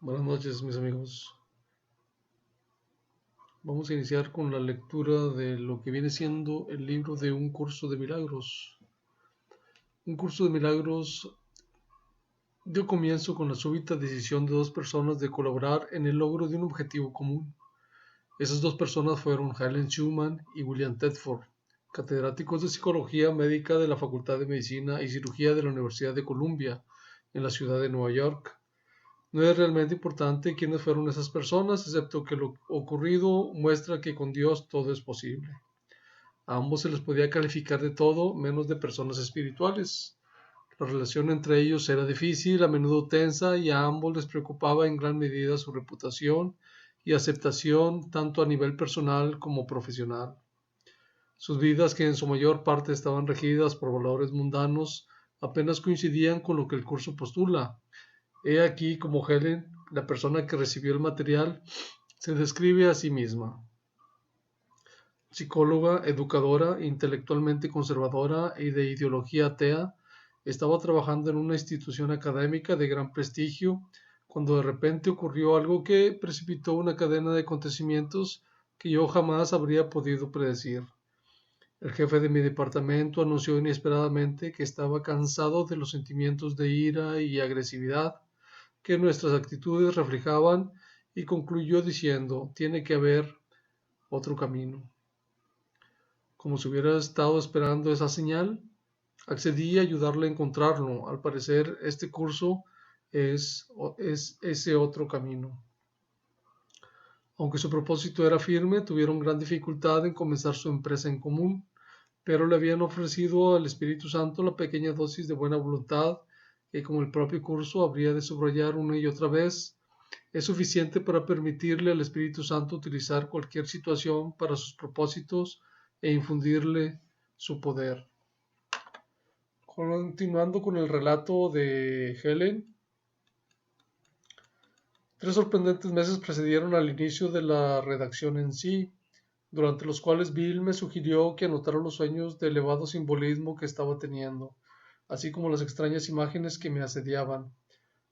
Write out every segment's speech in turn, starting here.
Buenas noches, mis amigos. Vamos a iniciar con la lectura de lo que viene siendo el libro de Un Curso de Milagros. Un Curso de Milagros dio comienzo con la súbita decisión de dos personas de colaborar en el logro de un objetivo común. Esas dos personas fueron Helen Schuman y William Tedford, catedráticos de Psicología Médica de la Facultad de Medicina y Cirugía de la Universidad de Columbia, en la ciudad de Nueva York. No es realmente importante quiénes fueron esas personas, excepto que lo ocurrido muestra que con Dios todo es posible. A ambos se les podía calificar de todo menos de personas espirituales. La relación entre ellos era difícil, a menudo tensa, y a ambos les preocupaba en gran medida su reputación y aceptación tanto a nivel personal como profesional. Sus vidas, que en su mayor parte estaban regidas por valores mundanos, apenas coincidían con lo que el curso postula. He aquí como Helen, la persona que recibió el material, se describe a sí misma: psicóloga, educadora, intelectualmente conservadora y de ideología atea. Estaba trabajando en una institución académica de gran prestigio cuando de repente ocurrió algo que precipitó una cadena de acontecimientos que yo jamás habría podido predecir. El jefe de mi departamento anunció inesperadamente que estaba cansado de los sentimientos de ira y agresividad que nuestras actitudes reflejaban, y concluyó diciendo: tiene que haber otro camino. Como si hubiera estado esperando esa señal, accedí a ayudarle a encontrarlo. Al parecer, este curso es ese otro camino. Aunque su propósito era firme, tuvieron gran dificultad en comenzar su empresa en común, pero le habían ofrecido al Espíritu Santo la pequeña dosis de buena voluntad que, como el propio curso habría de subrayar una y otra vez, es suficiente para permitirle al Espíritu Santo utilizar cualquier situación para sus propósitos e infundirle su poder. Continuando con el relato de Helen, 3 sorprendentes meses precedieron al inicio de la redacción en sí, durante los cuales Bill me sugirió que anotara los sueños de elevado simbolismo que estaba teniendo, así como las extrañas imágenes que me asediaban.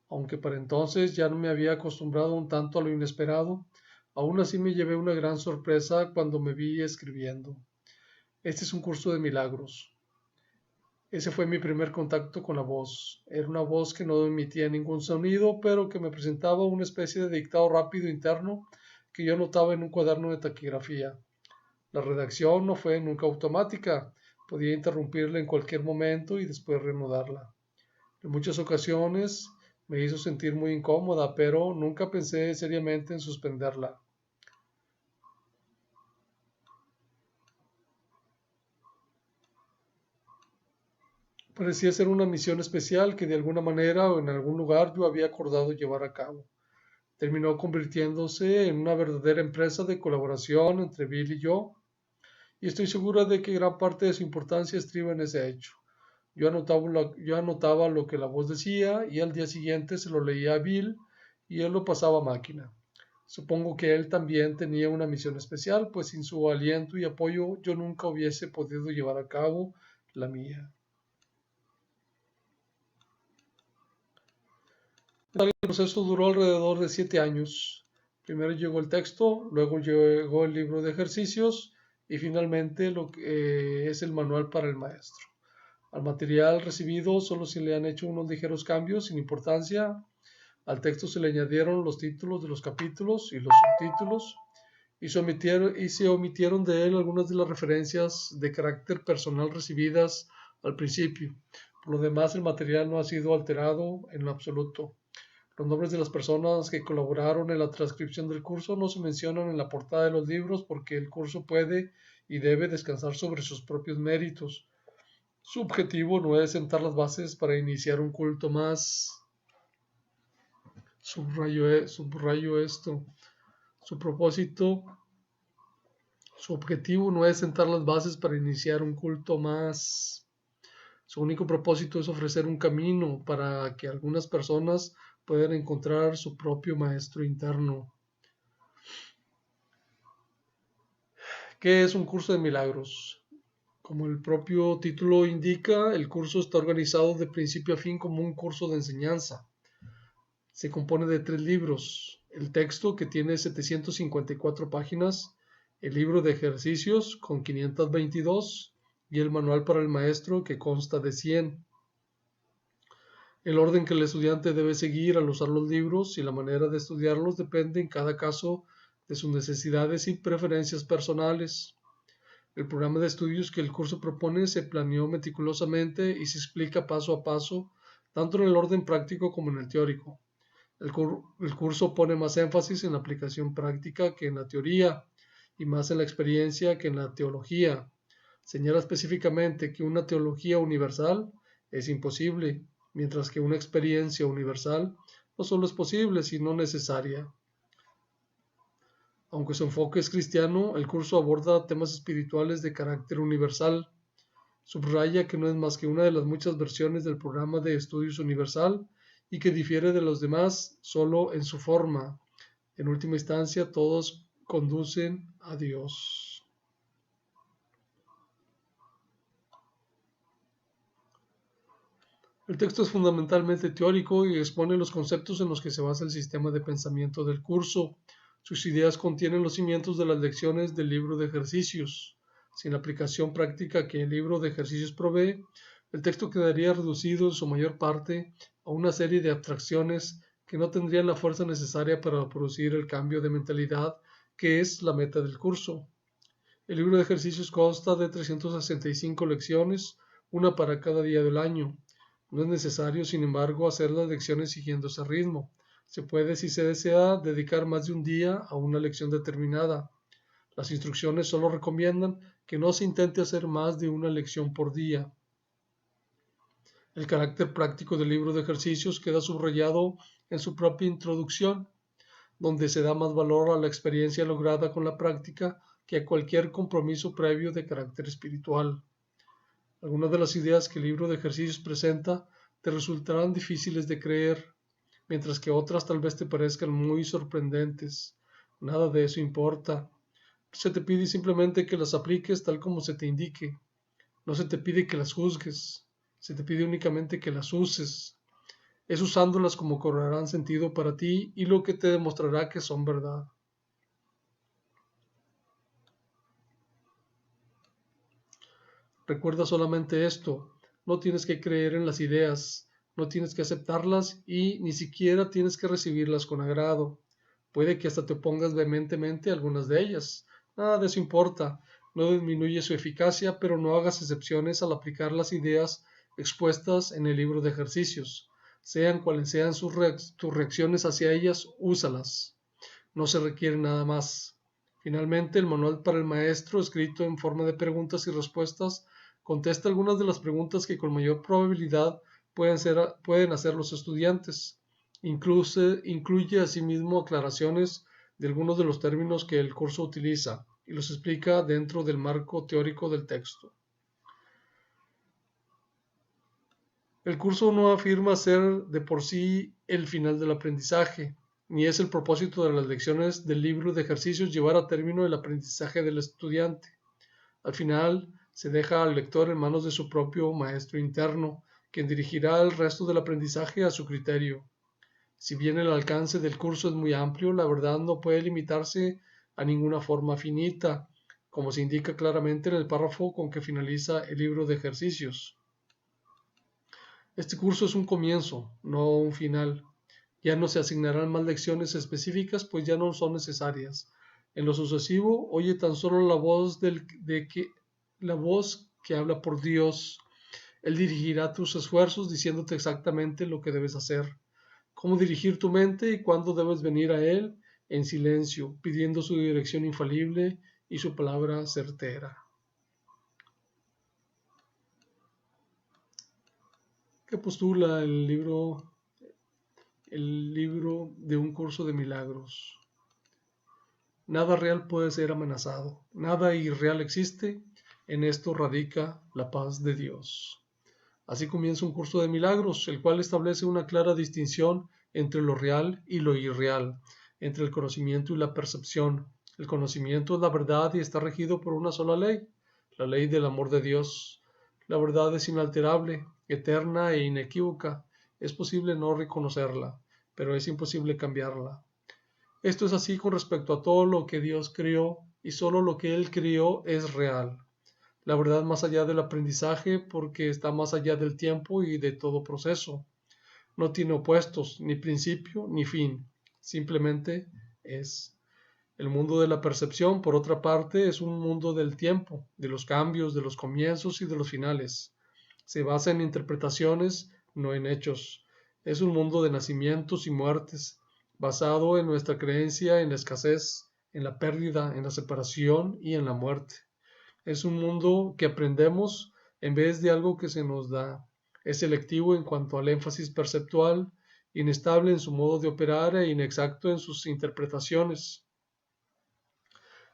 Aunque para entonces ya no me había acostumbrado un tanto a lo inesperado, aún así me llevé una gran sorpresa cuando me vi escribiendo: este es un curso de milagros. Ese fue mi primer contacto con la voz. Era una voz que no emitía ningún sonido, pero que me presentaba una especie de dictado rápido interno que yo anotaba en un cuaderno de taquigrafía. La redacción no fue nunca automática. Podía interrumpirla en cualquier momento y después reanudarla. En muchas ocasiones me hizo sentir muy incómoda, pero nunca pensé seriamente en suspenderla. Parecía ser una misión especial que de alguna manera o en algún lugar yo había acordado llevar a cabo. Terminó convirtiéndose en una verdadera empresa de colaboración entre Bill y yo, y estoy segura de que gran parte de su importancia estriba en ese hecho. Yo anotaba lo que la voz decía y al día siguiente se lo leía a Bill y él lo pasaba a máquina. Supongo que él también tenía una misión especial, pues sin su aliento y apoyo yo nunca hubiese podido llevar a cabo la mía. El proceso duró alrededor de 7 años. Primero llegó el texto, luego llegó el libro de ejercicios y finalmente lo que es el manual para el maestro. Al material recibido solo se le han hecho unos ligeros cambios sin importancia. Al texto se le añadieron los títulos de los capítulos y los subtítulos, y se omitieron de él algunas de las referencias de carácter personal recibidas al principio. Por lo demás, el material no ha sido alterado en lo absoluto. Los nombres de las personas que colaboraron en la transcripción del curso no se mencionan en la portada de los libros, porque el curso puede y debe descansar sobre sus propios méritos. Su objetivo no es sentar las bases para iniciar un culto más. Subrayo esto. Su propósito, su objetivo no es sentar las bases para iniciar un culto más. Su único propósito es ofrecer un camino para que algunas personas puedan encontrar su propio maestro interno. ¿Qué es un curso de milagros? Como el propio título indica, el curso está organizado de principio a fin como un curso de enseñanza. Se compone de 3 libros: el texto, que tiene 754 páginas, el libro de ejercicios con 522 y el manual para el maestro, que consta de 100. El orden que el estudiante debe seguir al usar los libros y la manera de estudiarlos depende en cada caso de sus necesidades y preferencias personales. El programa de estudios que el curso propone se planeó meticulosamente y se explica paso a paso, tanto en el orden práctico como en el teórico. El curso pone más énfasis en la aplicación práctica que en la teoría, y más en la experiencia que en la teología. Señala específicamente que una teología universal es imposible, mientras que una experiencia universal no solo es posible, sino necesaria. Aunque su enfoque es cristiano, el curso aborda temas espirituales de carácter universal. Subraya que no es más que una de las muchas versiones del programa de estudios universal y que difiere de los demás solo en su forma. En última instancia, todos conducen a Dios. El texto es fundamentalmente teórico y expone los conceptos en los que se basa el sistema de pensamiento del curso. Sus ideas contienen los cimientos de las lecciones del libro de ejercicios. Sin la aplicación práctica que el libro de ejercicios provee, el texto quedaría reducido en su mayor parte a una serie de abstracciones que no tendrían la fuerza necesaria para producir el cambio de mentalidad que es la meta del curso. El libro de ejercicios consta de 365 lecciones, una para cada día del año. No es necesario, sin embargo, hacer las lecciones siguiendo ese ritmo. Se puede, si se desea, dedicar más de un día a una lección determinada. Las instrucciones solo recomiendan que no se intente hacer más de una lección por día. El carácter práctico del libro de ejercicios queda subrayado en su propia introducción, donde se da más valor a la experiencia lograda con la práctica que a cualquier compromiso previo de carácter espiritual. Algunas de las ideas que el libro de ejercicios presenta te resultarán difíciles de creer, mientras que otras tal vez te parezcan muy sorprendentes. Nada de eso importa. Se te pide simplemente que las apliques tal como se te indique. No se te pide que las juzgues, se te pide únicamente que las uses. Es usándolas como cobrarán sentido para ti y lo que te demostrará que son verdad. Recuerda solamente esto: no tienes que creer en las ideas, no tienes que aceptarlas y ni siquiera tienes que recibirlas con agrado. Puede que hasta te opongas vehementemente a algunas de ellas. Nada de eso importa. No disminuye su eficacia, pero no hagas excepciones al aplicar las ideas expuestas en el libro de ejercicios. Sean cuales sean tus reacciones hacia ellas, úsalas. No se requiere nada más. Finalmente, el manual para el maestro, escrito en forma de preguntas y respuestas, contesta algunas de las preguntas que con mayor probabilidad pueden hacer los estudiantes. Incluye asimismo aclaraciones de algunos de los términos que el curso utiliza y los explica dentro del marco teórico del texto. El curso no afirma ser de por sí el final del aprendizaje, ni es el propósito de las lecciones del libro de ejercicios llevar a término el aprendizaje del estudiante. Al final, se deja al lector en manos de su propio maestro interno, quien dirigirá el resto del aprendizaje a su criterio. Si bien el alcance del curso es muy amplio, la verdad no puede limitarse a ninguna forma finita, como se indica claramente en el párrafo con que finaliza el libro de ejercicios. Este curso es un comienzo, no un final. Ya no se asignarán más lecciones específicas, pues ya no son necesarias. En lo sucesivo, oye tan solo la voz que habla por Dios. Él dirigirá tus esfuerzos diciéndote exactamente lo que debes hacer, cómo dirigir tu mente y cuándo debes venir a Él en silencio, pidiendo su dirección infalible y su palabra certera. ¿Qué postula el libro de un curso de milagros? Nada real puede ser amenazado, nada irreal existe, en esto radica la paz de Dios. Así comienza un curso de milagros, el cual establece una clara distinción entre lo real y lo irreal, entre el conocimiento y la percepción. El conocimiento es la verdad y está regido por una sola ley, la ley del amor de Dios. La verdad es inalterable, eterna e inequívoca. Es posible no reconocerla. pero es imposible cambiarla. Esto es así con respecto a todo lo que Dios creó, y solo lo que Él creó es real. La verdad más allá del aprendizaje, porque está más allá del tiempo y de todo proceso. No tiene opuestos, ni principio, ni fin. Simplemente es. El mundo de la percepción, por otra parte, es un mundo del tiempo, de los cambios, de los comienzos y de los finales. Se basa en interpretaciones, no en hechos. Es un mundo de nacimientos y muertes, basado en nuestra creencia en la escasez, en la pérdida, en la separación y en la muerte. Es un mundo que aprendemos en vez de algo que se nos da. Es selectivo en cuanto al énfasis perceptual, inestable en su modo de operar e inexacto en sus interpretaciones.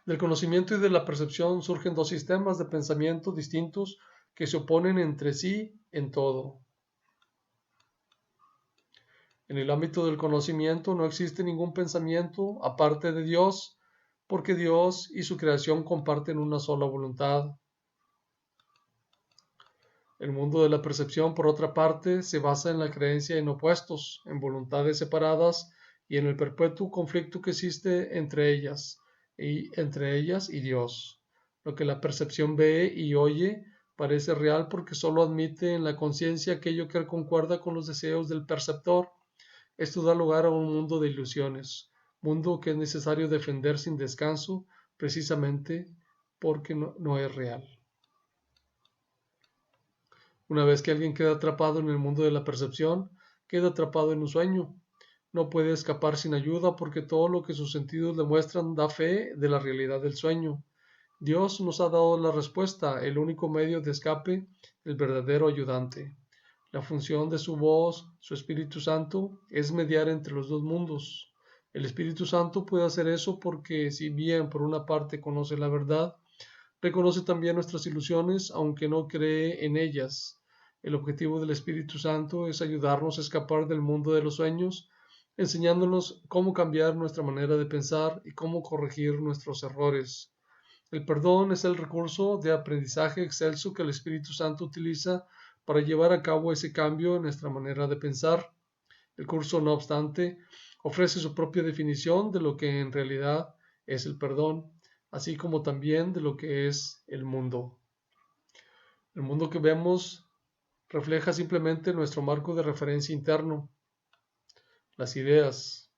Del conocimiento y de la percepción surgen dos sistemas de pensamiento distintos que se oponen entre sí en todo. En el ámbito del conocimiento no existe ningún pensamiento aparte de Dios, porque Dios y su creación comparten una sola voluntad. El mundo de la percepción, por otra parte, se basa en la creencia en opuestos, en voluntades separadas y en el perpetuo conflicto que existe entre ellas y Dios. Lo que la percepción ve y oye parece real porque solo admite en la conciencia aquello que concuerda con los deseos del perceptor. Esto da lugar a un mundo de ilusiones, mundo que es necesario defender sin descanso, precisamente porque no es real. Una vez que alguien queda atrapado en el mundo de la percepción, queda atrapado en un sueño. No puede escapar sin ayuda porque todo lo que sus sentidos le muestran da fe de la realidad del sueño. Dios nos ha dado la respuesta, el único medio de escape, el verdadero ayudante. La función de su voz, su Espíritu Santo, es mediar entre los dos mundos. El Espíritu Santo puede hacer eso porque, si bien por una parte conoce la verdad, reconoce también nuestras ilusiones, aunque no cree en ellas. El objetivo del Espíritu Santo es ayudarnos a escapar del mundo de los sueños, enseñándonos cómo cambiar nuestra manera de pensar y cómo corregir nuestros errores. El perdón es el recurso de aprendizaje excelso que el Espíritu Santo utiliza para llevar a cabo ese cambio en nuestra manera de pensar. El curso, no obstante, ofrece su propia definición de lo que en realidad es el perdón, así como también de lo que es el mundo. El mundo que vemos refleja simplemente nuestro marco de referencia interno, las ideas,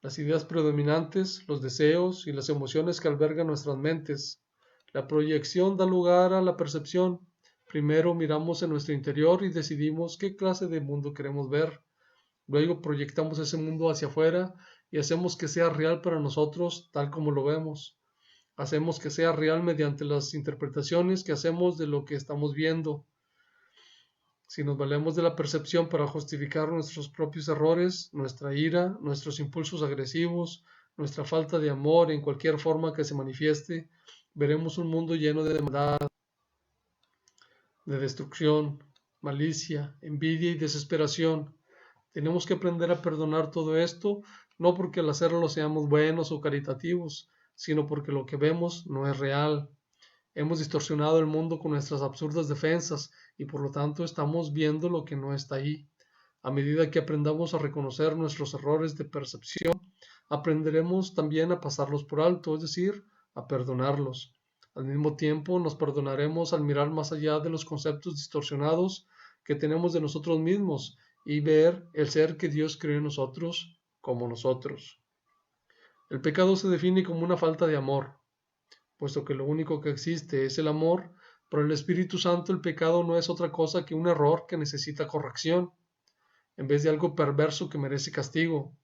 las ideas predominantes, los deseos y las emociones que albergan nuestras mentes. La proyección da lugar a la percepción. Primero miramos en nuestro interior y decidimos qué clase de mundo queremos ver. Luego proyectamos ese mundo hacia afuera y hacemos que sea real para nosotros tal como lo vemos. Hacemos que sea real mediante las interpretaciones que hacemos de lo que estamos viendo. Si nos valemos de la percepción para justificar nuestros propios errores, nuestra ira, nuestros impulsos agresivos, nuestra falta de amor en cualquier forma que se manifieste, veremos un mundo lleno de maldad, de destrucción, malicia, envidia y desesperación. Tenemos que aprender a perdonar todo esto, no porque al hacerlo seamos buenos o caritativos, sino porque lo que vemos no es real. Hemos distorsionado el mundo con nuestras absurdas defensas y por lo tanto estamos viendo lo que no está ahí. A medida que aprendamos a reconocer nuestros errores de percepción, aprenderemos también a pasarlos por alto, es decir, a perdonarlos. Al mismo tiempo, nos perdonaremos al mirar más allá de los conceptos distorsionados que tenemos de nosotros mismos y ver el ser que Dios creó en nosotros como nosotros. El pecado se define como una falta de amor. Puesto que lo único que existe es el amor, por el Espíritu Santo el pecado no es otra cosa que un error que necesita corrección, en vez de algo perverso que merece castigo.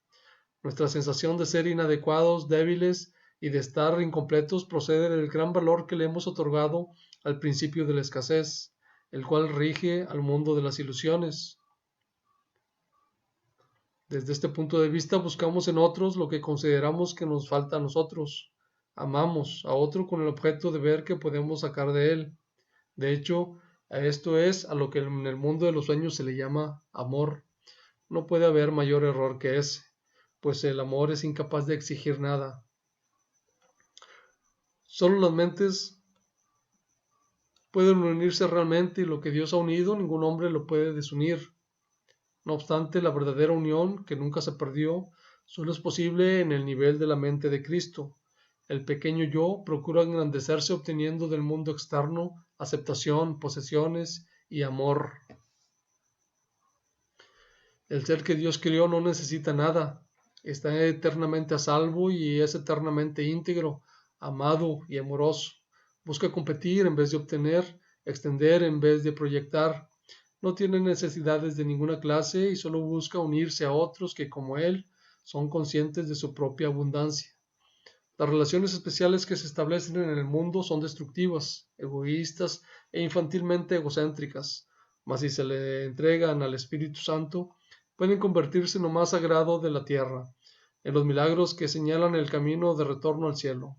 Nuestra sensación de ser inadecuados, débiles y de estar incompletos procede del gran valor que le hemos otorgado al principio de la escasez, el cual rige al mundo de las ilusiones. Desde este punto de vista buscamos en otros lo que consideramos que nos falta a nosotros. Amamos a otro con el objeto de ver qué podemos sacar de él. De hecho, a esto es a lo que en el mundo de los sueños se le llama amor. No puede haber mayor error que ese, pues el amor es incapaz de exigir nada. Solo las mentes pueden unirse realmente y lo que Dios ha unido ningún hombre lo puede desunir. No obstante, la verdadera unión, que nunca se perdió, solo es posible en el nivel de la mente de Cristo. El pequeño yo procura engrandecerse obteniendo del mundo externo aceptación, posesiones y amor. El ser que Dios crió no necesita nada, está eternamente a salvo y es eternamente íntegro, amado y amoroso. Busca competir en vez de obtener, extender en vez de proyectar. No tiene necesidades de ninguna clase y solo busca unirse a otros que, como él, son conscientes de su propia abundancia. Las relaciones especiales que se establecen en el mundo son destructivas, egoístas e infantilmente egocéntricas, mas si se le entregan al Espíritu Santo, pueden convertirse en lo más sagrado de la tierra, en los milagros que señalan el camino de retorno al cielo.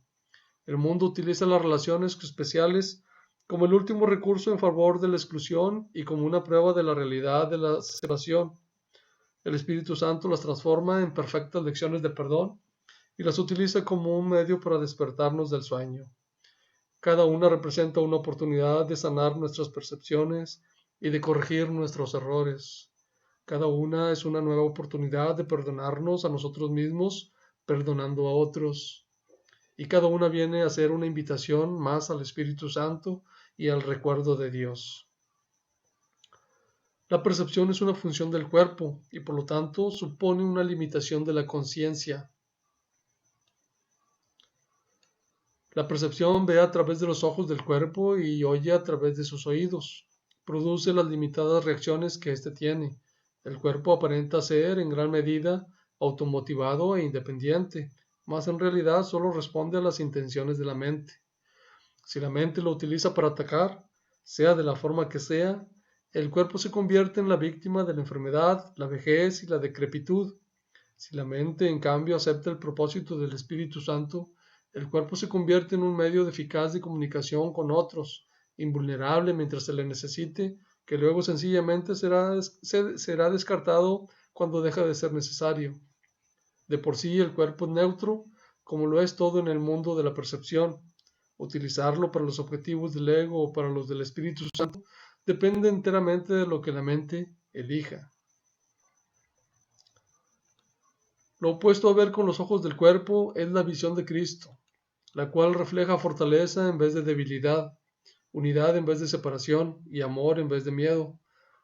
El mundo utiliza las relaciones especiales como el último recurso en favor de la exclusión y como una prueba de la realidad de la separación. El Espíritu Santo las transforma en perfectas lecciones de perdón y las utiliza como un medio para despertarnos del sueño. Cada una representa una oportunidad de sanar nuestras percepciones y de corregir nuestros errores. Cada una es una nueva oportunidad de perdonarnos a nosotros mismos, perdonando a otros. Y cada una viene a ser una invitación más al Espíritu Santo y al recuerdo de Dios. La percepción es una función del cuerpo y por lo tanto supone una limitación de la conciencia. La percepción ve a través de los ojos del cuerpo y oye a través de sus oídos. Produce las limitadas reacciones que éste tiene. El cuerpo aparenta ser, en gran medida, automotivado e independiente, mas en realidad solo responde a las intenciones de la mente. Si la mente lo utiliza para atacar, sea de la forma que sea, el cuerpo se convierte en la víctima de la enfermedad, la vejez y la decrepitud. Si la mente, en cambio, acepta el propósito del Espíritu Santo, el cuerpo se convierte en un medio eficaz de comunicación con otros, invulnerable mientras se le necesite, que luego sencillamente será descartado cuando deja de ser necesario. De por sí el cuerpo es neutro, como lo es todo en el mundo de la percepción. Utilizarlo para los objetivos del ego o para los del Espíritu Santo depende enteramente de lo que la mente elija. Lo opuesto a ver con los ojos del cuerpo es la visión de Cristo, la cual refleja fortaleza en vez de debilidad, unidad en vez de separación y amor en vez de miedo.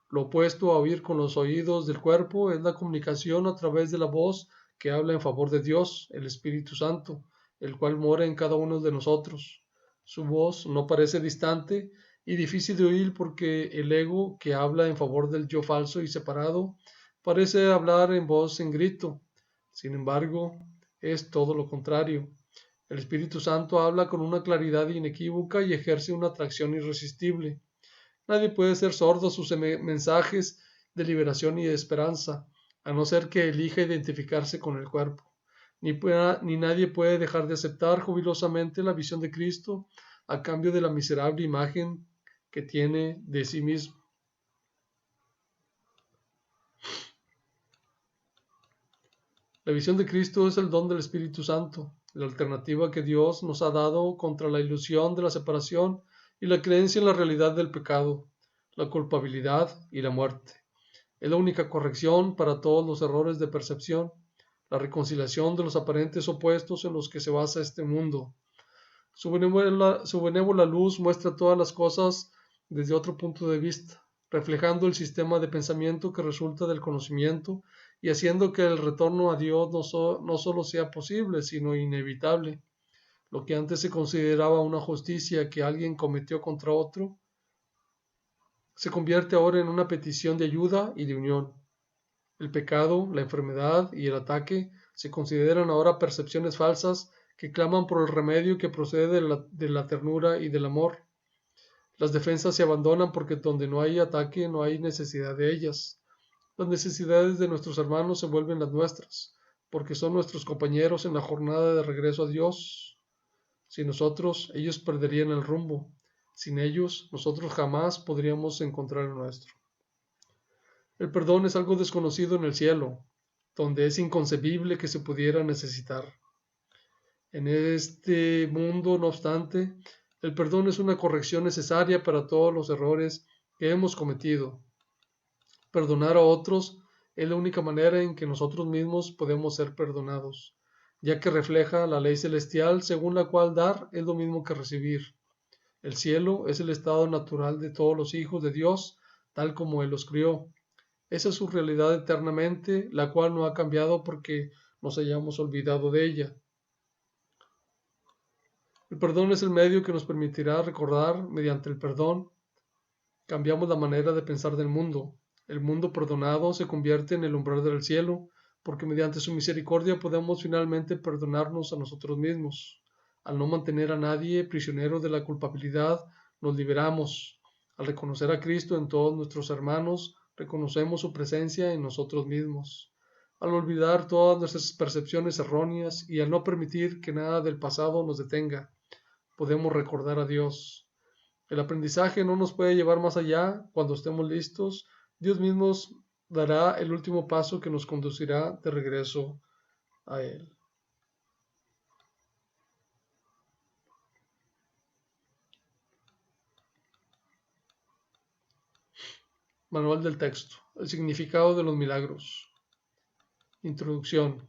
Lo opuesto a oír con los oídos del cuerpo es la comunicación a través de la voz que habla en favor de Dios, el Espíritu Santo, el cual mora en cada uno de nosotros. Su voz no parece distante y difícil de oír porque el ego que habla en favor del yo falso y separado parece hablar en voz en grito. Sin embargo, es todo lo contrario. El Espíritu Santo habla con una claridad inequívoca y ejerce una atracción irresistible. Nadie puede ser sordo a sus mensajes de liberación y de esperanza, a no ser que elija identificarse con el cuerpo. Ni nadie puede dejar de aceptar jubilosamente la visión de Cristo a cambio de la miserable imagen que tiene de sí mismo. La visión de Cristo es el don del Espíritu Santo, la alternativa que Dios nos ha dado contra la ilusión de la separación y la creencia en la realidad del pecado, la culpabilidad y la muerte. Es la única corrección para todos los errores de percepción, la reconciliación de los aparentes opuestos en los que se basa este mundo. Su benévola luz muestra todas las cosas desde otro punto de vista, reflejando el sistema de pensamiento que resulta del conocimiento y haciendo que el retorno a Dios no solo sea posible, sino inevitable. Lo que antes se consideraba una justicia que alguien cometió contra otro, se convierte ahora en una petición de ayuda y de unión. El pecado, la enfermedad y el ataque se consideran ahora percepciones falsas que claman por el remedio que procede de la ternura y del amor. Las defensas se abandonan porque donde no hay ataque no hay necesidad de ellas. Las necesidades de nuestros hermanos se vuelven las nuestras, porque son nuestros compañeros en la jornada de regreso a Dios. Sin nosotros, ellos perderían el rumbo. Sin ellos, nosotros jamás podríamos encontrar el nuestro. El perdón es algo desconocido en el cielo, donde es inconcebible que se pudiera necesitar. En este mundo, no obstante, el perdón es una corrección necesaria para todos los errores que hemos cometido. Perdonar a otros es la única manera en que nosotros mismos podemos ser perdonados, ya que refleja la ley celestial según la cual dar es lo mismo que recibir. El cielo es el estado natural de todos los hijos de Dios, tal como Él los crió. Esa es su realidad eternamente, la cual no ha cambiado porque nos hayamos olvidado de ella. El perdón es el medio que nos permitirá recordar, mediante el perdón, cambiamos la manera de pensar del mundo. El mundo perdonado se convierte en el umbral del cielo, porque mediante su misericordia podemos finalmente perdonarnos a nosotros mismos. Al no mantener a nadie prisionero de la culpabilidad, nos liberamos. Al reconocer a Cristo en todos nuestros hermanos, reconocemos su presencia en nosotros mismos. Al olvidar todas nuestras percepciones erróneas y al no permitir que nada del pasado nos detenga, podemos recordar a Dios. El aprendizaje no nos puede llevar más allá. Cuando estemos listos, Dios mismo nos dará el último paso que nos conducirá de regreso a Él. Manual del texto. El significado de los milagros. Introducción.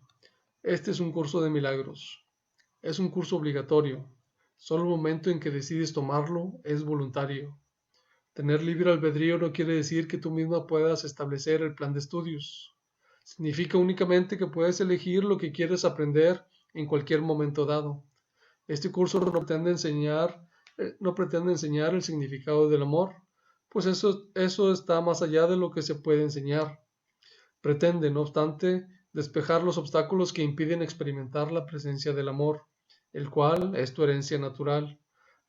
Este es un curso de milagros. Es un curso obligatorio. Solo el momento en que decides tomarlo es voluntario. Tener libre albedrío no quiere decir que tú misma puedas establecer el plan de estudios. Significa únicamente que puedes elegir lo que quieres aprender en cualquier momento dado. Este curso no pretende enseñar el significado del amor, pues eso está más allá de lo que se puede enseñar. Pretende, no obstante, despejar los obstáculos que impiden experimentar la presencia del amor, el cual es tu herencia natural.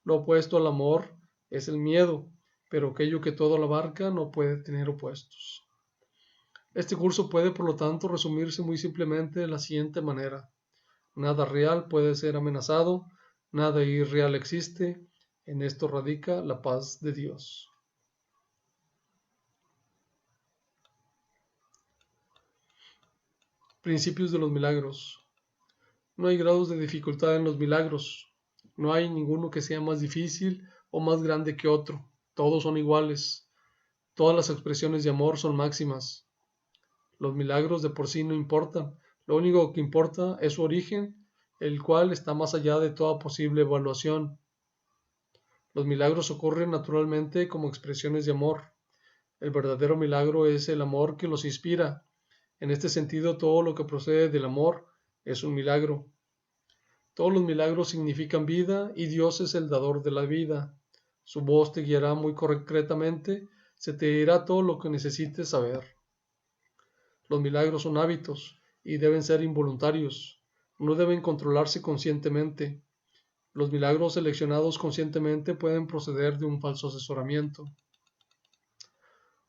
Lo opuesto al amor es el miedo, pero aquello que todo lo abarca no puede tener opuestos. Este curso puede, por lo tanto, resumirse muy simplemente de la siguiente manera. Nada real puede ser amenazado, nada irreal existe, en esto radica la paz de Dios. Principios de los milagros. No hay grados de dificultad en los milagros. No hay ninguno que sea más difícil o más grande que otro. Todos son iguales. Todas las expresiones de amor son máximas. Los milagros de por sí no importan. Lo único que importa es su origen, el cual está más allá de toda posible evaluación. Los milagros ocurren naturalmente como expresiones de amor. El verdadero milagro es el amor que los inspira. En este sentido, todo lo que procede del amor es un milagro. Todos los milagros significan vida y Dios es el dador de la vida. Su voz te guiará muy concretamente, se te dirá todo lo que necesites saber. Los milagros son hábitos y deben ser involuntarios. No deben controlarse conscientemente. Los milagros seleccionados conscientemente pueden proceder de un falso asesoramiento.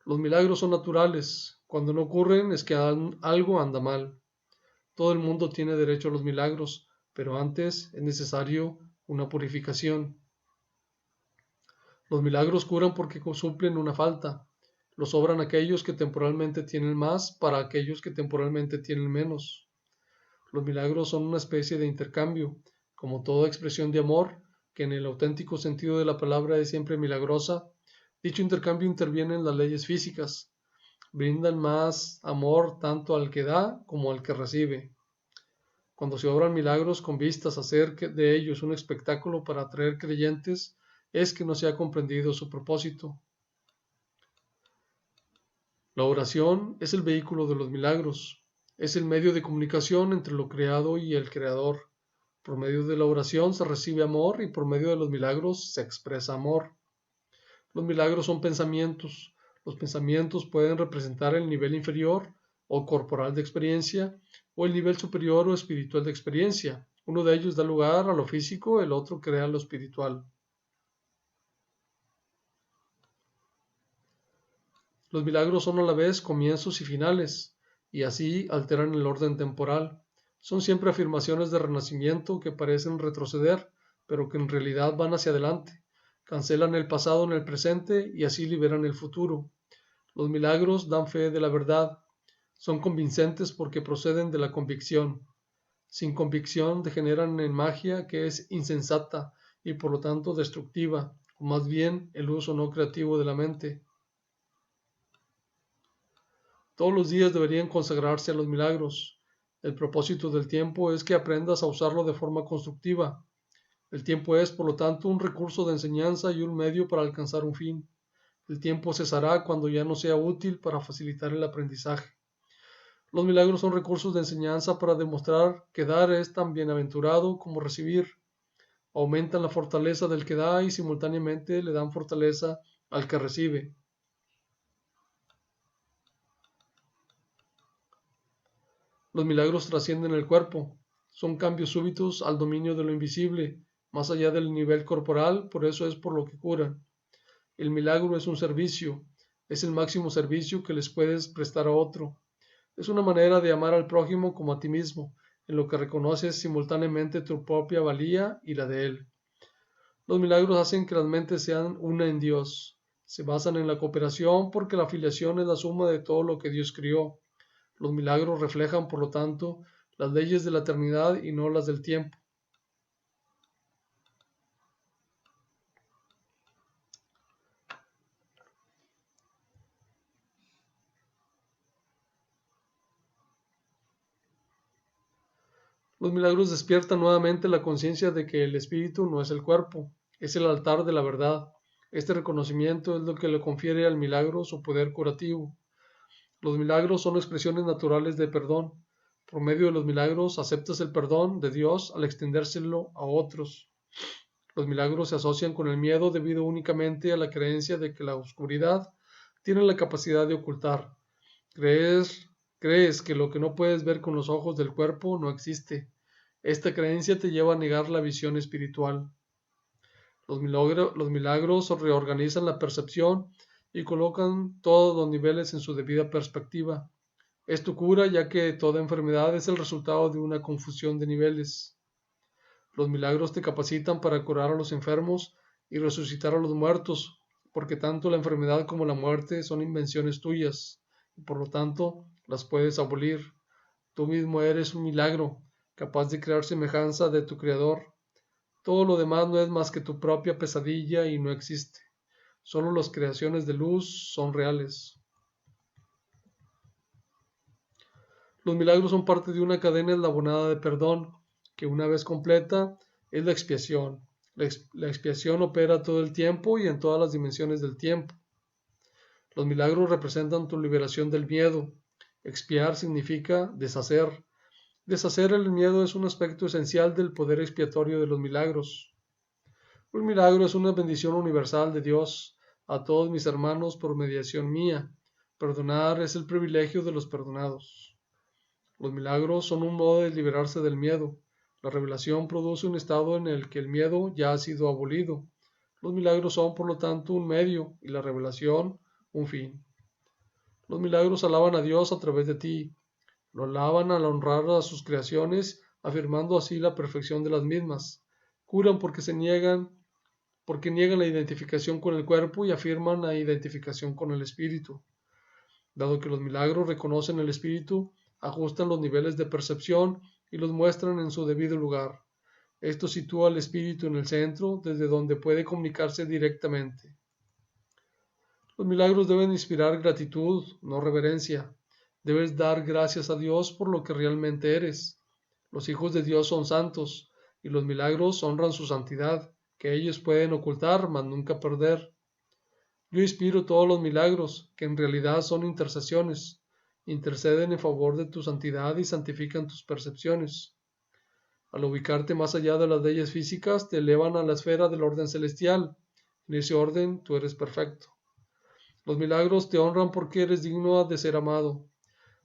Los milagros son naturales. Cuando no ocurren es que algo anda mal. Todo el mundo tiene derecho a los milagros, pero antes es necesario una purificación. Los milagros curan porque suplen una falta. Los sobran aquellos que temporalmente tienen más para aquellos que temporalmente tienen menos. Los milagros son una especie de intercambio, como toda expresión de amor, que en el auténtico sentido de la palabra es siempre milagrosa. Dicho intercambio interviene en las leyes físicas. Brindan más amor tanto al que da como al que recibe. Cuando se obran milagros con vistas a hacer de ellos un espectáculo para atraer creyentes, es que no se ha comprendido su propósito. La oración es el vehículo de los milagros, es el medio de comunicación entre lo creado y el creador. Por medio de la oración se recibe amor y por medio de los milagros se expresa amor. Los milagros son pensamientos. Los pensamientos pueden representar el nivel inferior o corporal de experiencia o el nivel superior o espiritual de experiencia. Uno de ellos da lugar a lo físico, el otro crea lo espiritual. Los milagros son a la vez comienzos y finales, y así alteran el orden temporal. Son siempre afirmaciones de renacimiento que parecen retroceder, pero que en realidad van hacia adelante. Cancelan el pasado en el presente y así liberan el futuro. Los milagros dan fe de la verdad. Son convincentes porque proceden de la convicción. Sin convicción degeneran en magia que es insensata y por lo tanto destructiva, o más bien el uso no creativo de la mente. Todos los días deberían consagrarse a los milagros. El propósito del tiempo es que aprendas a usarlo de forma constructiva. El tiempo es, por lo tanto, un recurso de enseñanza y un medio para alcanzar un fin. El tiempo cesará cuando ya no sea útil para facilitar el aprendizaje. Los milagros son recursos de enseñanza para demostrar que dar es tan bienaventurado como recibir. Aumentan la fortaleza del que da y simultáneamente le dan fortaleza al que recibe. Los milagros trascienden el cuerpo. Son cambios súbitos al dominio de lo invisible, más allá del nivel corporal, por eso es por lo que curan. El milagro es un servicio, es el máximo servicio que les puedes prestar a otro. Es una manera de amar al prójimo como a ti mismo, en lo que reconoces simultáneamente tu propia valía y la de él. Los milagros hacen que las mentes sean una en Dios. Se basan en la cooperación porque la afiliación es la suma de todo lo que Dios crió. Los milagros reflejan, por lo tanto, las leyes de la eternidad y no las del tiempo. Los milagros despiertan nuevamente la conciencia de que el espíritu no es el cuerpo, es el altar de la verdad. Este reconocimiento es lo que le confiere al milagro su poder curativo. Los milagros son expresiones naturales de perdón. Por medio de los milagros aceptas el perdón de Dios al extendérselo a otros. Los milagros se asocian con el miedo debido únicamente a la creencia de que la oscuridad tiene la capacidad de ocultar. Crees, crees que lo que no puedes ver con los ojos del cuerpo no existe. Esta creencia te lleva a negar la visión espiritual. Los milagros reorganizan la percepción y colocan todos los niveles en su debida perspectiva. Esto cura ya que toda enfermedad es el resultado de una confusión de niveles. Los milagros te capacitan para curar a los enfermos y resucitar a los muertos, porque tanto la enfermedad como la muerte son invenciones tuyas, y por lo tanto las puedes abolir. Tú mismo eres un milagro, capaz de crear semejanza de tu Creador. Todo lo demás no es más que tu propia pesadilla y no existe. Solo las creaciones de luz son reales. Los milagros son parte de una cadena eslabonada de perdón, que una vez completa es la expiación. La expiación opera todo el tiempo y en todas las dimensiones del tiempo. Los milagros representan tu liberación del miedo. Expiar significa deshacer. Deshacer el miedo es un aspecto esencial del poder expiatorio de los milagros. Un milagro es una bendición universal de Dios a todos mis hermanos por mediación mía. Perdonar es el privilegio de los perdonados. Los milagros son un modo de liberarse del miedo. La revelación produce un estado en el que el miedo ya ha sido abolido. Los milagros son, por lo tanto, un medio y la revelación un fin. Los milagros alaban a Dios a través de ti. Lo alaban al honrar a sus creaciones, afirmando así la perfección de las mismas. Curan porque niegan la identificación con el cuerpo y afirman la identificación con el espíritu. Dado que los milagros reconocen el espíritu, ajustan los niveles de percepción y los muestran en su debido lugar. Esto sitúa al espíritu en el centro, desde donde puede comunicarse directamente. Los milagros deben inspirar gratitud, no reverencia. Debes dar gracias a Dios por lo que realmente eres. Los hijos de Dios son santos, y los milagros honran su santidad, que ellos pueden ocultar, mas nunca perder. Yo inspiro todos los milagros, que en realidad son intercesiones. Interceden en favor de tu santidad y santifican tus percepciones. Al ubicarte más allá de las leyes físicas, te elevan a la esfera del orden celestial. En ese orden tú eres perfecto. Los milagros te honran porque eres digno de ser amado.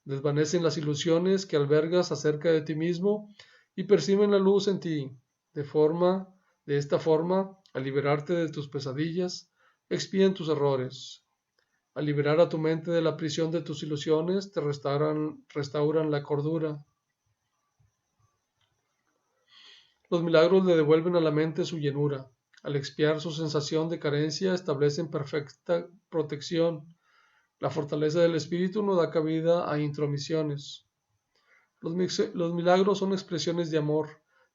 Desvanecen las ilusiones que albergas acerca de ti mismo y perciben la luz en ti. De esta forma, al liberarte de tus pesadillas, expían tus errores. Al liberar a tu mente de la prisión de tus ilusiones, te restauran la cordura. Los milagros le devuelven a la mente su llenura. Al expiar su sensación de carencia, establecen perfecta protección. La fortaleza del espíritu no da cabida a intromisiones. Los milagros son expresiones de amor,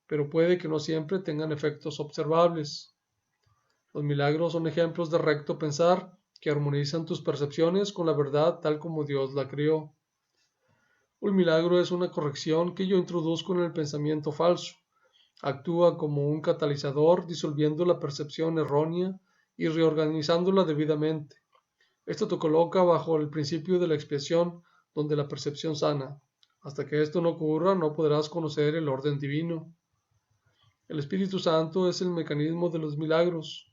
pero puede que no siempre tengan efectos observables. Los milagros son ejemplos de recto pensar que armonizan tus percepciones con la verdad tal como Dios la creó. Un milagro es una corrección que yo introduzco en el pensamiento falso. Actúa como un catalizador disolviendo la percepción errónea y reorganizándola debidamente. Esto te coloca bajo el principio de la expiación, donde la percepción sana. Hasta que esto no ocurra, no podrás conocer el orden divino. El Espíritu Santo es el mecanismo de los milagros.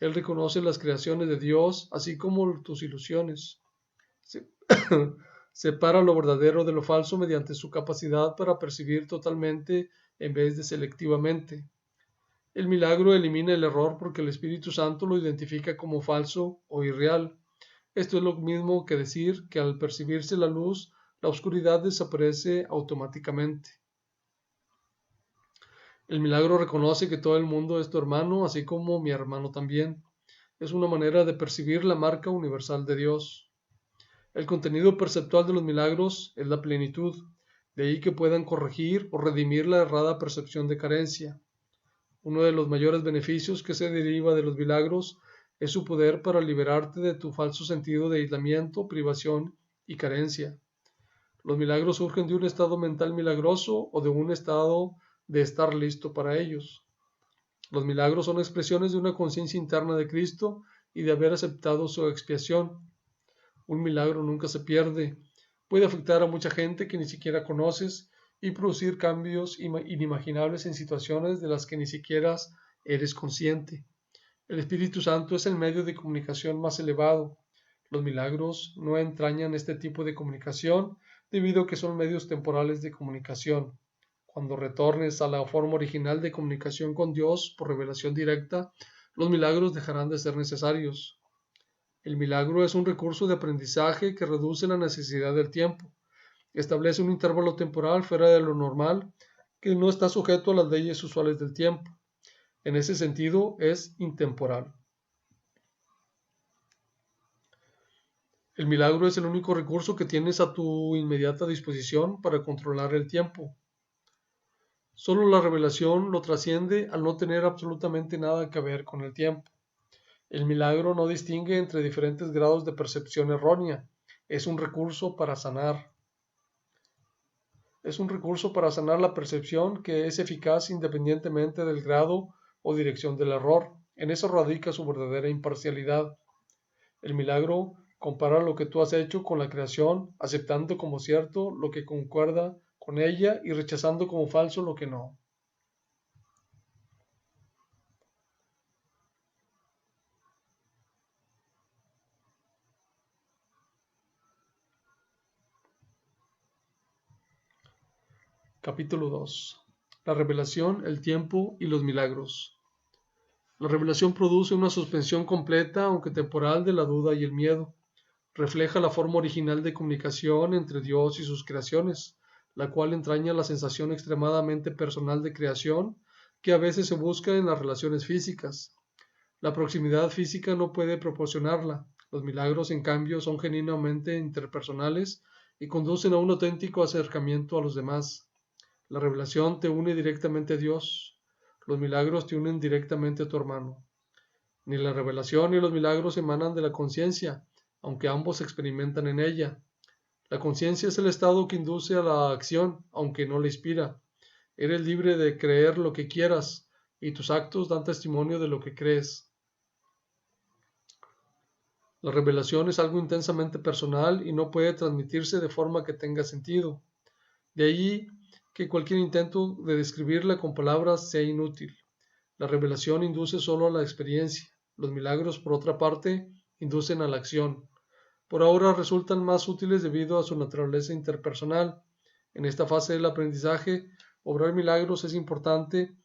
Él reconoce las creaciones de Dios, así como tus ilusiones. Se- Separa lo verdadero de lo falso mediante su capacidad para percibir totalmente en vez de selectivamente. El milagro elimina el error porque el Espíritu Santo lo identifica como falso o irreal. Esto es lo mismo que decir que al percibirse la luz, la oscuridad desaparece automáticamente. El milagro reconoce que todo el mundo es tu hermano, así como mi hermano también. Es una manera de percibir la marca universal de Dios. El contenido perceptual de los milagros es la plenitud, de ahí que puedan corregir o redimir la errada percepción de carencia. Uno de los mayores beneficios que se deriva de los milagros es su poder para liberarte de tu falso sentido de aislamiento, privación y carencia. Los milagros surgen de un estado mental milagroso o de un estado de estar listo para ellos. Los milagros son expresiones de una conciencia interna de Cristo y de haber aceptado su expiación. Un milagro nunca se pierde. Puede afectar a mucha gente que ni siquiera conoces y producir cambios inimaginables en situaciones de las que ni siquiera eres consciente. El Espíritu Santo es el medio de comunicación más elevado. Los milagros no entrañan este tipo de comunicación debido a que son medios temporales de comunicación. Cuando retornes a la forma original de comunicación con Dios por revelación directa, los milagros dejarán de ser necesarios. El milagro es un recurso de aprendizaje que reduce la necesidad del tiempo. Establece un intervalo temporal fuera de lo normal que no está sujeto a las leyes usuales del tiempo. En ese sentido, es intemporal. El milagro es el único recurso que tienes a tu inmediata disposición para controlar el tiempo. Solo la revelación lo trasciende al no tener absolutamente nada que ver con el tiempo. El milagro no distingue entre diferentes grados de percepción errónea. Es un recurso para sanar. Es un recurso para sanar la percepción que es eficaz independientemente del grado o dirección del error. En eso radica su verdadera imparcialidad. El milagro compara lo que tú has hecho con la creación, aceptando como cierto lo que concuerda con ella y rechazando como falso lo que no. Capítulo 2. La revelación, el tiempo y los milagros. La revelación produce una suspensión completa, aunque temporal, de la duda y el miedo. Refleja la forma original de comunicación entre Dios y sus creaciones, la cual entraña la sensación extremadamente personal de creación que a veces se busca en las relaciones físicas. La proximidad física no puede proporcionarla. Los milagros, en cambio, son genuinamente interpersonales y conducen a un auténtico acercamiento a los demás. La revelación te une directamente a Dios. Los milagros te unen directamente a tu hermano. Ni la revelación ni los milagros emanan de la conciencia, aunque ambos se experimentan en ella. La conciencia es el estado que induce a la acción, aunque no la inspira. Eres libre de creer lo que quieras, y tus actos dan testimonio de lo que crees. La revelación es algo intensamente personal y no puede transmitirse de forma que tenga sentido. De ahí que cualquier intento de describirla con palabras sea inútil. La revelación induce solo a la experiencia. Los milagros, por otra parte, inducen a la acción. Por ahora resultan más útiles debido a su naturaleza interpersonal. En esta fase del aprendizaje, obrar milagros es importante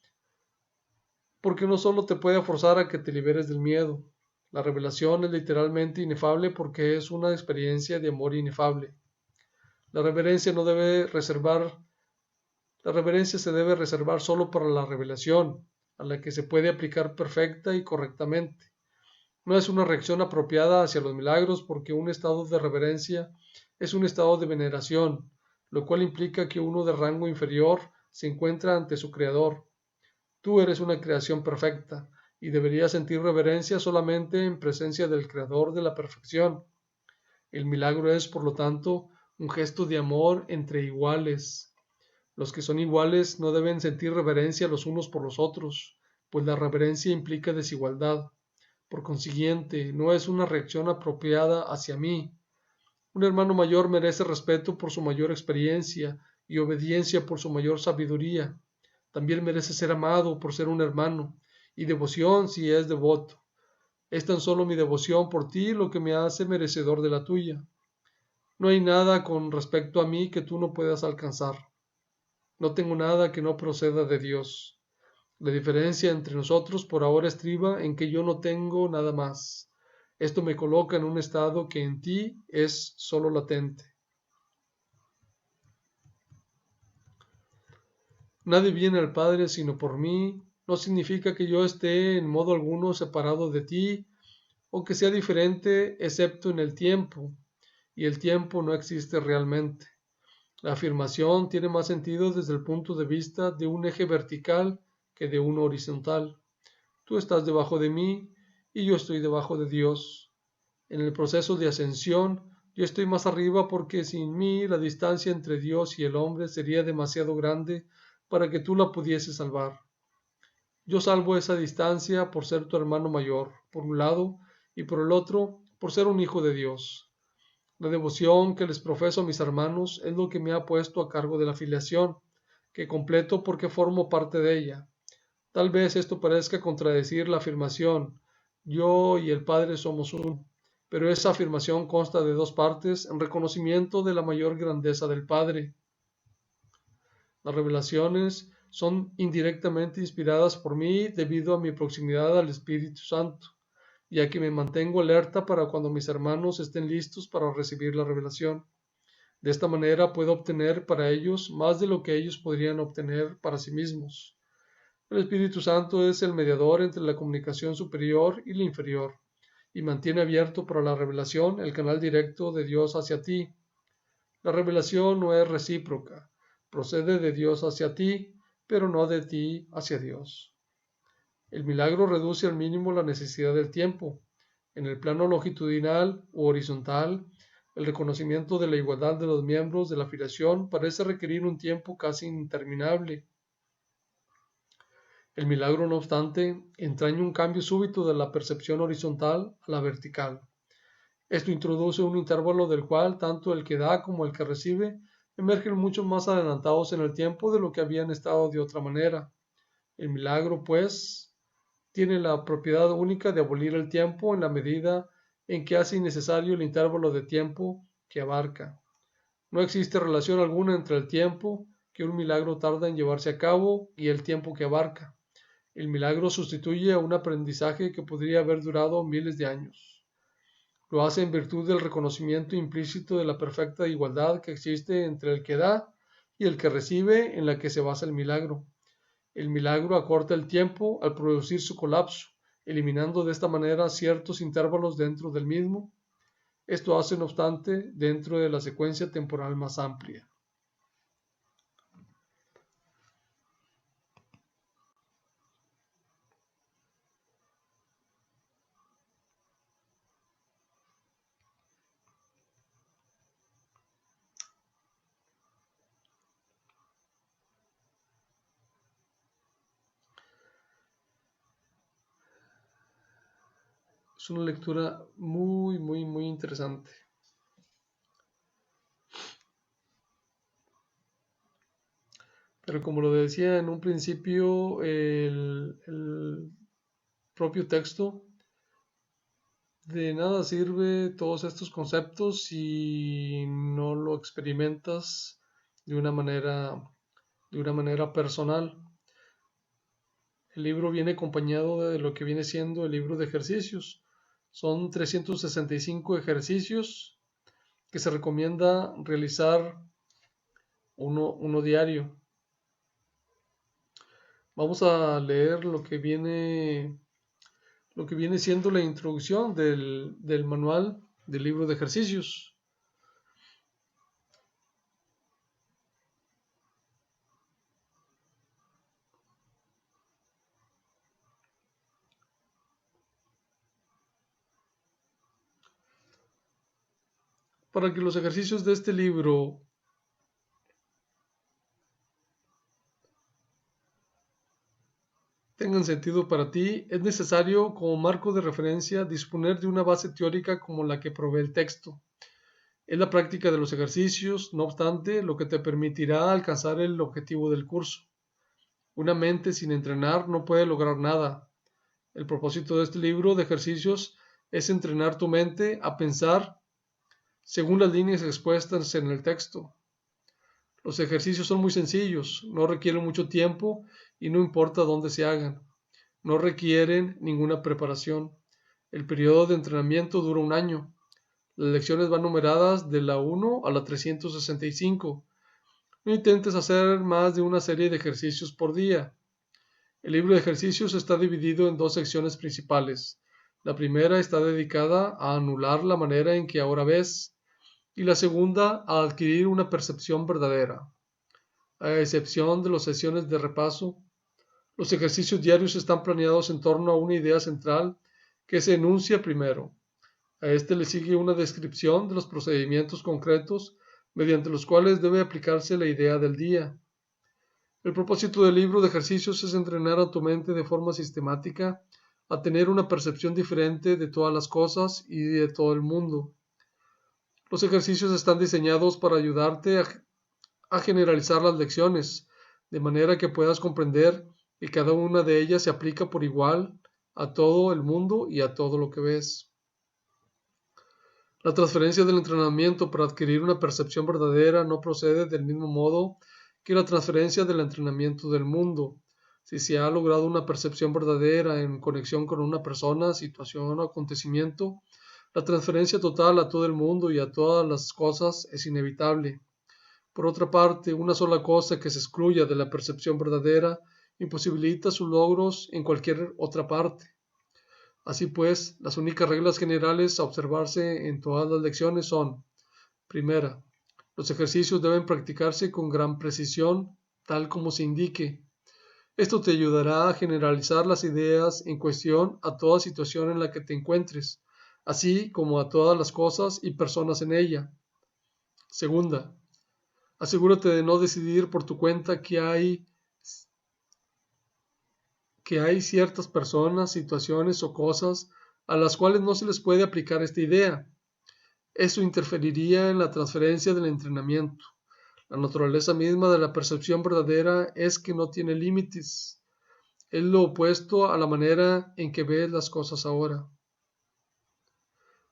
porque no solo te puede forzar a que te liberes del miedo. La revelación es literalmente inefable porque es una experiencia de amor inefable. La reverencia no debe reservar La reverencia se debe reservar solo para la revelación, a la que se puede aplicar perfecta y correctamente. No es una reacción apropiada hacia los milagros porque un estado de reverencia es un estado de veneración, lo cual implica que uno de rango inferior se encuentra ante su creador. Tú eres una creación perfecta, y debería sentir reverencia solamente en presencia del Creador de la perfección. El milagro es, por lo tanto, un gesto de amor entre iguales. Los que son iguales no deben sentir reverencia los unos por los otros, pues la reverencia implica desigualdad. Por consiguiente, no es una reacción apropiada hacia mí. Un hermano mayor merece respeto por su mayor experiencia y obediencia por su mayor sabiduría. También merece ser amado por ser un hermano, y devoción si es devoto. Es tan solo mi devoción por ti lo que me hace merecedor de la tuya. No hay nada con respecto a mí que tú no puedas alcanzar. No tengo nada que no proceda de Dios. La diferencia entre nosotros por ahora estriba en que yo no tengo nada más. Esto me coloca en un estado que en ti es solo latente. Nadie viene al Padre sino por mí. No significa que yo esté en modo alguno separado de ti o que sea diferente excepto en el tiempo, y el tiempo no existe realmente. La afirmación tiene más sentido desde el punto de vista de un eje vertical que de uno horizontal. Tú estás debajo de mí y yo estoy debajo de Dios. En el proceso de ascensión, yo estoy más arriba porque sin mí la distancia entre Dios y el hombre sería demasiado grande para que tú la pudieses salvar. Yo salvo esa distancia por ser tu hermano mayor, por un lado, y por el otro, por ser un hijo de Dios. La devoción que les profeso a mis hermanos es lo que me ha puesto a cargo de la filiación, que completo porque formo parte de ella. Tal vez esto parezca contradecir la afirmación, yo y el Padre somos uno, pero esa afirmación consta de dos partes en reconocimiento de la mayor grandeza del Padre. Las revelaciones son indirectamente inspiradas por mí debido a mi proximidad al Espíritu Santo, ya que me mantengo alerta para cuando mis hermanos estén listos para recibir la revelación. De esta manera puedo obtener para ellos más de lo que ellos podrían obtener para sí mismos. El Espíritu Santo es el mediador entre la comunicación superior y la inferior, y mantiene abierto para la revelación el canal directo de Dios hacia ti. La revelación no es recíproca, procede de Dios hacia ti, pero no de ti hacia Dios. El milagro reduce al mínimo la necesidad del tiempo. En el plano longitudinal u horizontal, el reconocimiento de la igualdad de los miembros de la filiación parece requerir un tiempo casi interminable. El milagro, no obstante, entraña un cambio súbito de la percepción horizontal a la vertical. Esto introduce un intervalo del cual tanto el que da como el que recibe emergen mucho más adelantados en el tiempo de lo que habían estado de otra manera. El milagro, pues, tiene la propiedad única de abolir el tiempo en la medida en que hace innecesario el intervalo de tiempo que abarca. No existe relación alguna entre el tiempo que un milagro tarda en llevarse a cabo y el tiempo que abarca. El milagro sustituye a un aprendizaje que podría haber durado miles de años. Lo hace en virtud del reconocimiento implícito de la perfecta igualdad que existe entre el que da y el que recibe, en la que se basa el milagro. El milagro acorta el tiempo al producir su colapso, eliminando de esta manera ciertos intervalos dentro del mismo. Esto hace, no obstante, dentro de la secuencia temporal más amplia. Es una lectura muy interesante. Pero como lo decía en un principio, el propio texto, de nada sirve todos estos conceptos si no lo experimentas de una manera, de una manera personal. El libro viene acompañado de lo que viene siendo el libro de ejercicios. Son 365 ejercicios que se recomienda realizar uno diario. Vamos a leer lo que viene siendo la introducción del manual del libro de ejercicios. Para que los ejercicios de este libro tengan sentido para ti, es necesario como marco de referencia disponer de una base teórica como la que provee el texto. Es la práctica de los ejercicios, no obstante, lo que te permitirá alcanzar el objetivo del curso. Una mente sin entrenar no puede lograr nada. El propósito de este libro de ejercicios es entrenar tu mente a pensar según las líneas expuestas en el texto. Los ejercicios son muy sencillos, no requieren mucho tiempo y no importa dónde se hagan. No requieren ninguna preparación. El periodo de entrenamiento dura un año. Las lecciones van numeradas de la 1 a la 365. No intentes hacer más de una serie de ejercicios por día. El libro de ejercicios está dividido en dos secciones principales. La primera está dedicada a anular la manera en que ahora ves y la segunda a adquirir una percepción verdadera. A excepción de las sesiones de repaso, los ejercicios diarios están planeados en torno a una idea central que se enuncia primero. A este le sigue una descripción de los procedimientos concretos mediante los cuales debe aplicarse la idea del día. El propósito del libro de ejercicios es entrenar a tu mente de forma sistemática a tener una percepción diferente de todas las cosas y de todo el mundo. Los ejercicios están diseñados para ayudarte a generalizar las lecciones, de manera que puedas comprender que cada una de ellas se aplica por igual a todo el mundo y a todo lo que ves. La transferencia del entrenamiento para adquirir una percepción verdadera no procede del mismo modo que la transferencia del entrenamiento del mundo. Si se ha logrado una percepción verdadera en conexión con una persona, situación o acontecimiento, la transferencia total a todo el mundo y a todas las cosas es inevitable. Por otra parte, una sola cosa que se excluya de la percepción verdadera imposibilita sus logros en cualquier otra parte. Así pues, las únicas reglas generales a observarse en todas las lecciones son: primera, los ejercicios deben practicarse con gran precisión, tal como se indique. Esto te ayudará a generalizar las ideas en cuestión a toda situación en la que te encuentres, así como a todas las cosas y personas en ella. Segunda, asegúrate de no decidir por tu cuenta que hay ciertas personas, situaciones o cosas a las cuales no se les puede aplicar esta idea. Eso interferiría en la transferencia del entrenamiento. La naturaleza misma de la percepción verdadera es que no tiene límites. Es lo opuesto a la manera en que ves las cosas ahora.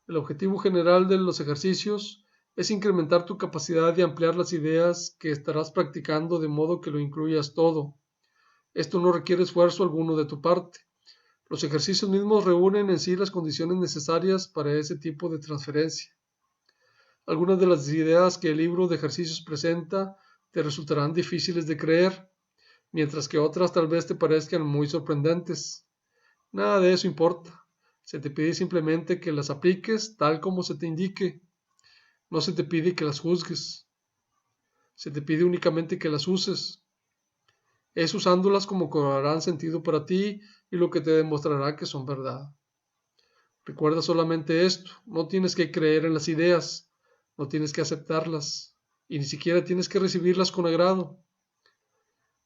El objetivo general de los ejercicios es incrementar tu capacidad de ampliar las ideas que estarás practicando de modo que lo incluyas todo. Esto no requiere esfuerzo alguno de tu parte. Los ejercicios mismos reúnen en sí las condiciones necesarias para ese tipo de transferencia. Algunas de las ideas que el libro de ejercicios presenta te resultarán difíciles de creer, mientras que otras tal vez te parezcan muy sorprendentes. Nada de eso importa. Se te pide simplemente que las apliques tal como se te indique. No se te pide que las juzgues. Se te pide únicamente que las uses. Es usándolas como cobrarán sentido para ti y lo que te demostrará que son verdad. Recuerda solamente esto: no tienes que creer en las ideas, no tienes que aceptarlas y ni siquiera tienes que recibirlas con agrado.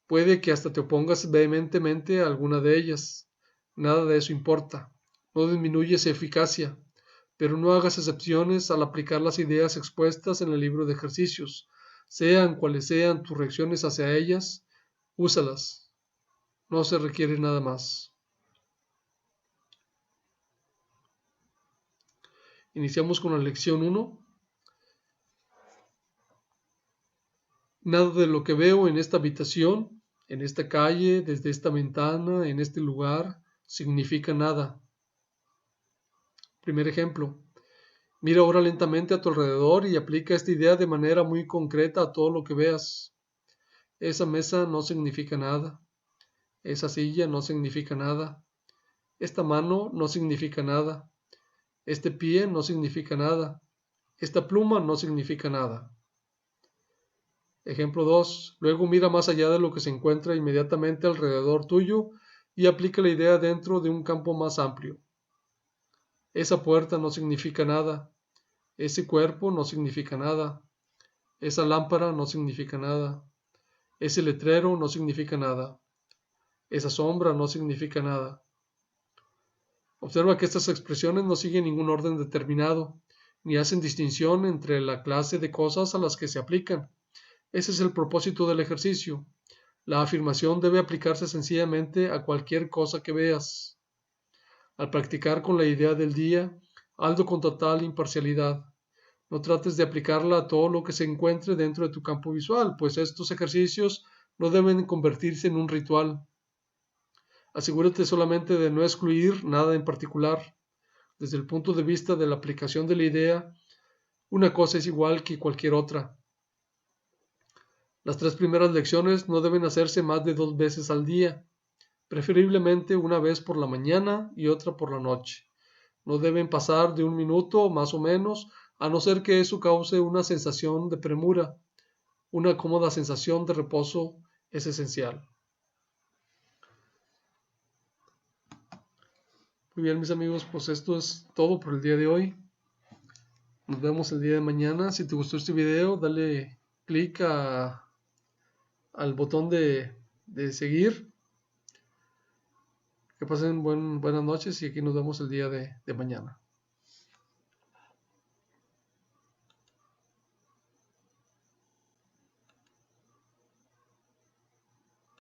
Puede que hasta te opongas vehementemente a alguna de ellas. Nada de eso importa. No disminuye su eficacia, pero no hagas excepciones al aplicar las ideas expuestas en el libro de ejercicios. Sean cuales sean tus reacciones hacia ellas, úsalas. No se requiere nada más. Iniciamos con la lección 1. Nada de lo que veo en esta habitación, en esta calle, desde esta ventana, en este lugar, significa nada. Primer ejemplo. Mira ahora lentamente a tu alrededor y aplica esta idea de manera muy concreta a todo lo que veas. Esa mesa no significa nada. Esa silla no significa nada. Esta mano no significa nada. Este pie no significa nada. Esta pluma no significa nada. Ejemplo 2. Luego mira más allá de lo que se encuentra inmediatamente alrededor tuyo y aplica la idea dentro de un campo más amplio. Esa puerta no significa nada. Ese cuerpo no significa nada. Esa lámpara no significa nada. Ese letrero no significa nada. Esa sombra no significa nada. Observa que estas expresiones no siguen ningún orden determinado, ni hacen distinción entre la clase de cosas a las que se aplican. Ese es el propósito del ejercicio. La afirmación debe aplicarse sencillamente a cualquier cosa que veas. Al practicar con la idea del día, hazlo con total imparcialidad. No trates de aplicarla a todo lo que se encuentre dentro de tu campo visual, pues estos ejercicios no deben convertirse en un ritual. Asegúrate solamente de no excluir nada en particular. Desde el punto de vista de la aplicación de la idea, una cosa es igual que cualquier otra. Las 3 primeras lecciones no deben hacerse más de 2 veces al día, preferiblemente una vez por la mañana y otra por la noche. No deben pasar de 1 minuto más o menos, a no ser que eso cause una sensación de premura. Una cómoda sensación de reposo es esencial. Muy bien, mis amigos, pues esto es todo por el día de hoy. Nos vemos el día de mañana. Si te gustó este video, dale clic al botón de seguir. Que pasen buenas noches y aquí nos vemos el día de mañana.